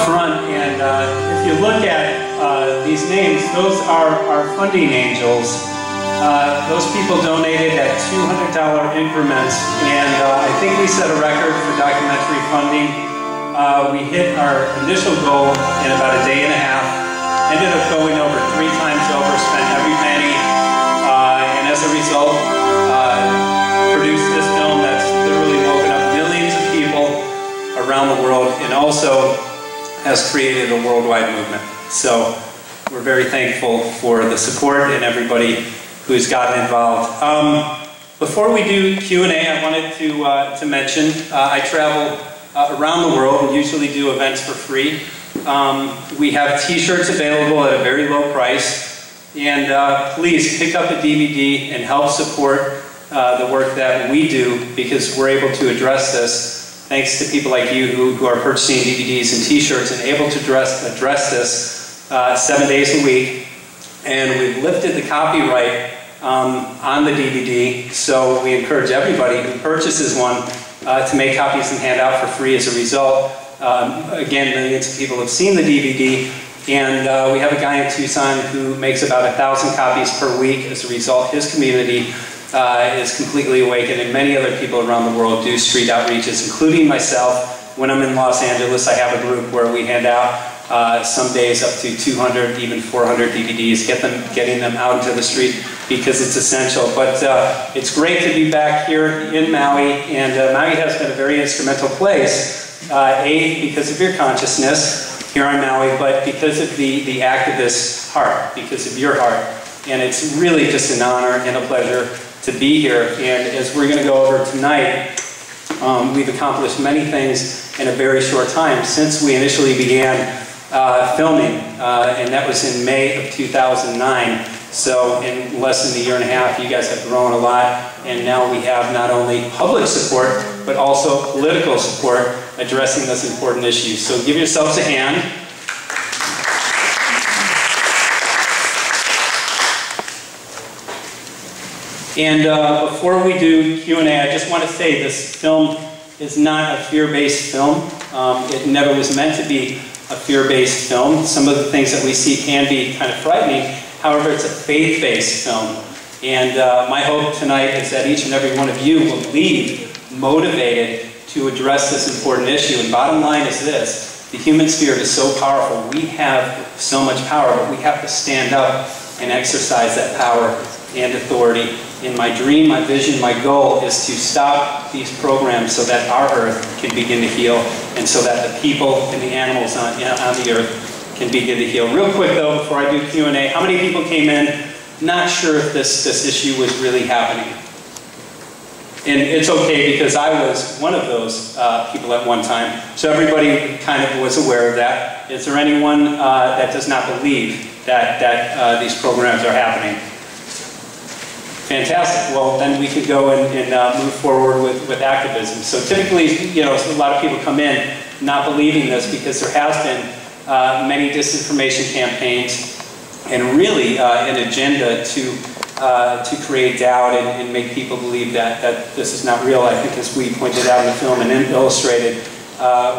front, and if you look at these names, those are our funding angels. Those people donated at $200 increments, and I think we set a record for documentary funding. We hit our initial goal in about a day and a half, ended up going over 3 times over, spent every penny, and as a result, produced this film that's literally woken up millions of people around the world, and also has created a worldwide movement. So we're very thankful for the support and everybody who's gotten involved. Before we do Q&A, I wanted to mention I travel around the world and usually do events for free. We have t-shirts available at a very low price, and please pick up a DVD and help support the work that we do, because we're able to address this thanks to people like you who are purchasing DVDs and t-shirts and able to address this 7 days a week. And we've lifted the copyright on the DVD, so we encourage everybody who purchases one to make copies and hand out for free as a result. Again, millions of people have seen the DVD, and we have a guy in Tucson who makes about 1,000 copies per week. As a result, his community is completely awakened, and many other people around the world do street outreaches, including myself. When I'm in Los Angeles, I have a group where we hand out some days up to 200, even 400 DVDs, getting them out into the street because it's essential. But it's great to be back here in Maui, and Maui has been a very instrumental place, because of your consciousness here on Maui, but because of the activist heart, because of your heart. And it's really just an honor and a pleasure to be here. And as we're going to go over tonight, we've accomplished many things in a very short time since we initially began filming, and that was in May of 2009. So in less than a year and a half, you guys have grown a lot, and now we have not only public support, but also political support addressing this important issue. So give yourselves a hand. And before we do Q&A, I just want to say this film is not a fear-based film. It never was meant to be a fear-based film. Some of the things that we see can be kind of frightening. However, it's a faith-based film. And my hope tonight is that each and every one of you will leave motivated to address this important issue. And bottom line is this: the human spirit is so powerful. We have so much power, but we have to stand up and exercise that power and authority. In my dream, my vision, my goal is to stop these programs so that our earth can begin to heal, and so that the people and the animals on the earth can begin to heal. Real quick though, before I do Q&A, how many people came in not sure if this issue was really happening? And it's okay, because I was one of those people at one time. So everybody kind of was aware of that. Is there anyone that does not believe that these programs are happening? Fantastic. Well, then we could go and move forward with activism. So typically, you know, a lot of people come in not believing this because there has been many disinformation campaigns and really an agenda to create doubt and make people believe that this is not real. I think, as we pointed out in the film and illustrated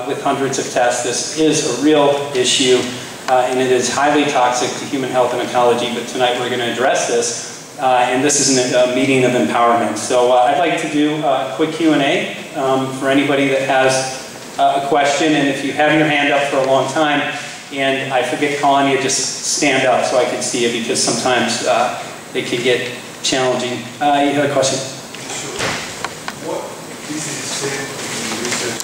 with hundreds of tests, this is a real issue, and it is highly toxic to human health and ecology. But tonight we're going to address this. And this is a meeting of empowerment. So I'd like to do a quick Q&A for anybody that has a question. And if you have your hand up for a long time and I forget calling you, just stand up so I can see you, because sometimes it can get challenging. You have a question? Sure. What is the state of the research?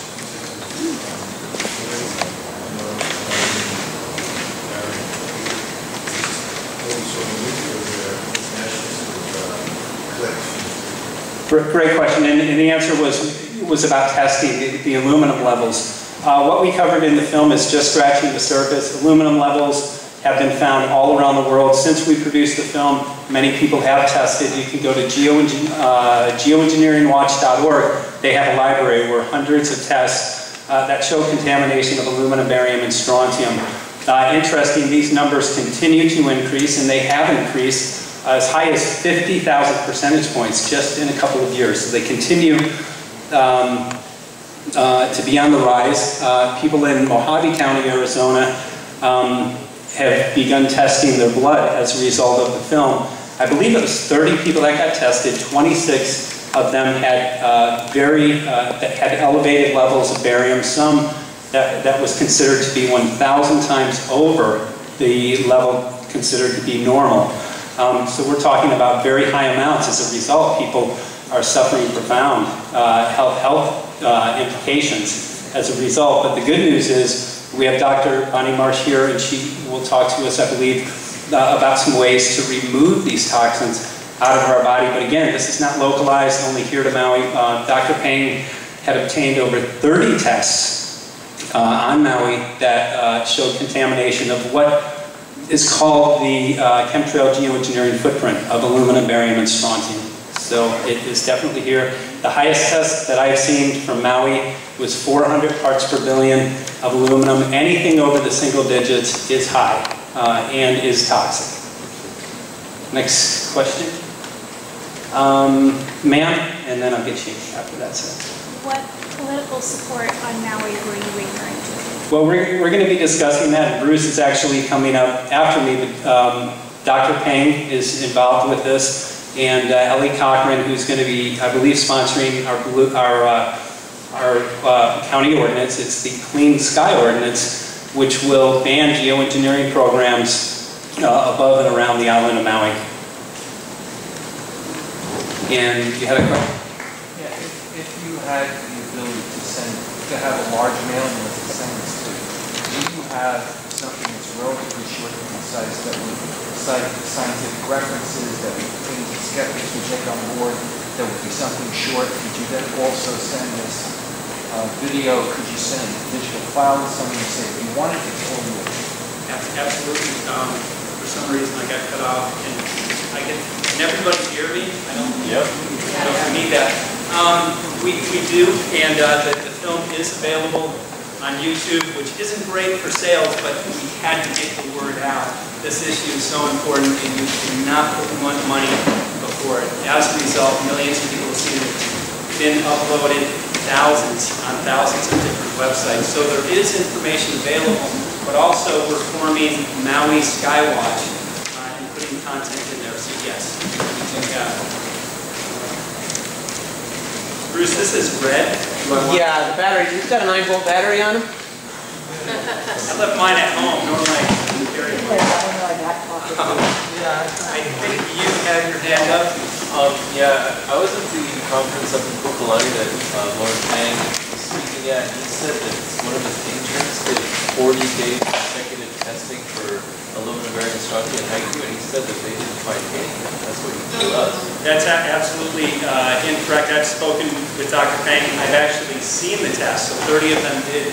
Great question, and the answer was about testing the aluminum levels. What we covered in the film is just scratching the surface. Aluminum levels have been found all around the world. Since we produced the film, many people have tested. You can go to GeoEngineeringWatch.org. They have a library where hundreds of tests that show contamination of aluminum, barium, and strontium. Interesting, these numbers continue to increase, and they have increased as high as 50,000 percentage points just in a couple of years. So they continue to be on the rise. People in Mojave County, Arizona have begun testing their blood as a result of the film. I believe it was 30 people that got tested, 26 of them had had elevated levels of barium, some that was considered to be 1,000 times over the level considered to be normal. So we're talking about very high amounts. As a result, people are suffering profound health implications as a result. But the good news is we have Dr. Bonnie Marsh here, and she will talk to us, I believe, about some ways to remove these toxins out of our body. But again, this is not localized only here to Maui. Dr. Peng had obtained over 30 tests on Maui that showed contamination of what is called the ChemTrail geoengineering footprint of aluminum, barium, and strontium. So it is definitely here. The highest test that I've seen from Maui was 400 parts per billion of aluminum. Anything over the single digits is high and is toxic. Next question. Ma'am, and then I'll get you after that. What political support on Maui were you referring to? Well, we're going to be discussing that. Bruce is actually coming up after me, but Dr. Peng is involved with this, and Ellie Cochran, who's going to be, I believe, sponsoring our county ordinance. It's the Clean Sky Ordinance, which will ban geoengineering programs above and around the island of Maui. And you had a question? Yeah, if you had the ability to have a large mailing list to send this to, do you have something that's relatively short and concise that would cite scientific references, that things that skeptics would take on board, that would be something short? Could you then also send this video? Could you send a digital file to someone and say, if you wanted to tell me? Absolutely. For some reason I got cut off, and can everybody hear me? I don't need that. We do, and the film is available on YouTube, which isn't great for sales, but we had to get the word out. This issue is so important, and you cannot put money before it. As a result, millions of people have seen it. It's been uploaded thousands on thousands of different websites. So there is information available, but also we're forming Maui Skywatch and putting content in there. So yes, Bruce, this is red. Yeah, the battery. You've got a 9-volt battery on him? I left mine at home. Normally I carry it. I think you had your hand up. Yeah, I was at the conference up in Kukulani that Lauren Pang was speaking at. He said that it's one of his interns did 40 days consecutive testing for aluminum, barium, and strontium and haiku, and he said that they didn't find anything. That's what he told us. That's absolutely incorrect. I've spoken with Dr. Peng. I've actually seen the tests, so 30 of them did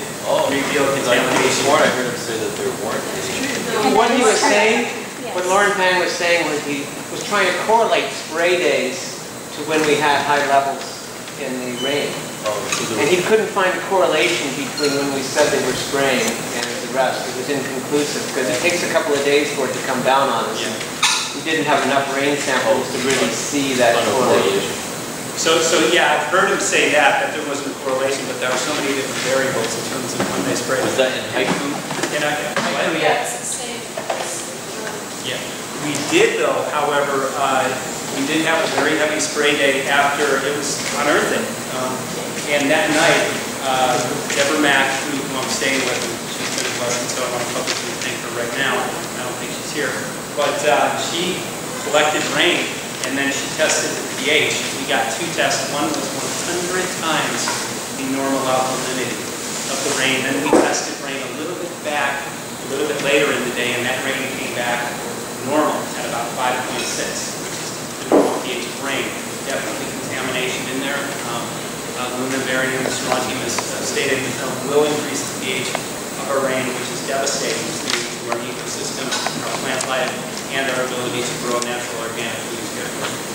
reveal contamination. Before I heard him say that there weren't any. What he was saying, what Lauren Pang was saying was he was trying to correlate spray days to when we had high levels in the rain. And he couldn't find a correlation between when we said they were spraying and the rest. It was inconclusive because it takes a couple of days for it to come down on us. We didn't have enough rain samples to really see that correlation. So yeah, I've heard him say that there wasn't a correlation, but there are so many different variables in terms of when they spray. Was that in haiku? Yes. Yeah. We did though, however, we did have a very heavy spray day after it was unearthing. And that night, Deborah Mack, who I'm staying with, she's been a blessing, so I want to publicly thank her right now. I don't think she's here. But she collected rain, and then she tested the pH. We got 2 tests. One was 100 times the normal alkalinity of the rain. Then we tested rain a little bit later in the day, and that rain came back normal at about 5.6, which is the normal pH of rain. Definitely contamination in there. Aluminum, barium, strontium, as stated in the film, will increase the pH of our rain, which is devastating to our ecosystem, our plant life, and our ability to grow natural organic foods here.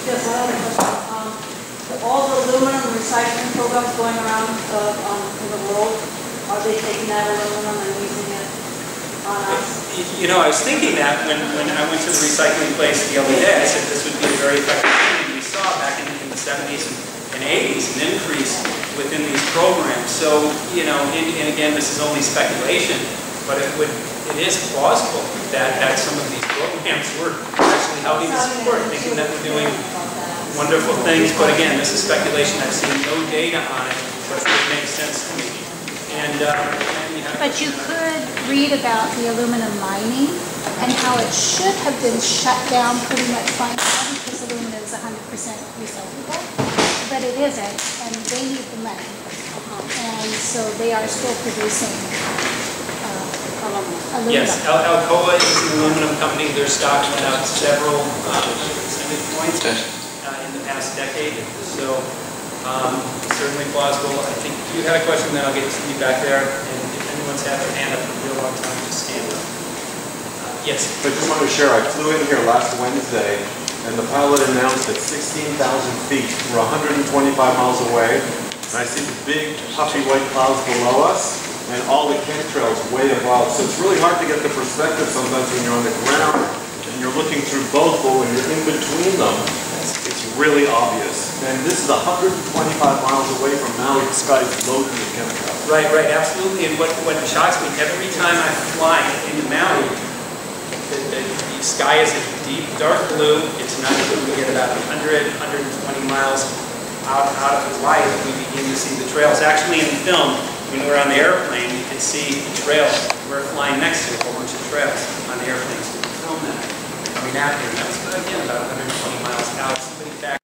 Yes, I have a question. All the aluminum recycling programs going around in the world, are they taking that aluminum and using it on us? You know, I was thinking that when I went to the recycling place the other day, I said this would be a very effective thing. We saw back in the 70s and 80s, an increase within these programs. So, you know, and again, this is only speculation, but it is plausible that some of these programs were actually helping to support, thinking that we're doing wonderful things. But again, this is speculation. I've seen no data on it, but it makes sense to me. And But you could read about the aluminum mining and how it should have been shut down pretty much by now because aluminum is 100% recyclable, but it isn't, and they need the money. And so they are still producing aluminum. yes, Alcoa is an aluminum company. Their stock went up several percentage points in the past decade. So certainly plausible. I think you had a question, then I'll get to you back there. And if anyone's had their hand up for a real long time, just stand up. Yes. I just wanted to share, I flew in here last Wednesday, and the pilot announced at 16,000 feet, we're 125 miles away, and I see the big puffy white clouds below us, and all the chemtrails way above. So it's really hard to get the perspective sometimes when you're on the ground, and you're looking through both, but when you're in between them, it's really obvious. And this is 125 miles away from Maui. The sky is loaded with chemtrails. Right, absolutely. And what shocks me, every time I fly into Maui, the sky is a deep, dark blue. It's not until we get about 100, 120 miles out of Hawaii that we begin to see the trails. Actually, in the film, when we're on the airplane, you can see the trails. We're flying next to a whole bunch of trails on the airplane. So we film that coming out here. And that was, again, about 120 miles out. Somebody back